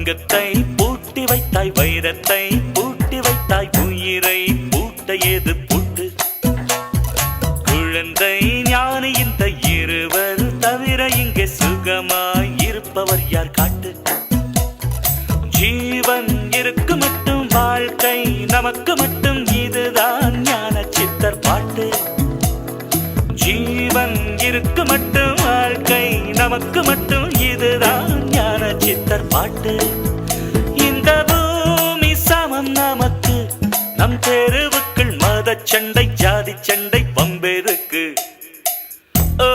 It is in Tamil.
தங்கத்தை பூட்டி வைத்தாய், வைரத்தை பூட்டி வைத்தாய், உயிரை பூட்ட ஏது பூட்டு? குழந்தை ஞானி இந்த இருவர் தவிர இங்கே சுகமாய் இருப்பவர் யார் காட்டு? ஜீவன் இருக்கு மட்டும் வாழ்க்கை நமக்கு மட்டும், இதுதான் ஞான சித்தர் பாட்டு. ஜீவன் இருக்கு மட்டும் வாழ்க்கை நமக்கு மட்டும், இதுதான் ஞான சித்தர் பாட்டு. இந்த பூமி சமம் நமக்கு, நம் தெருவுக்குள் மத சண்டை ஜாதி சண்டை பம்பெருக்கு. ஓ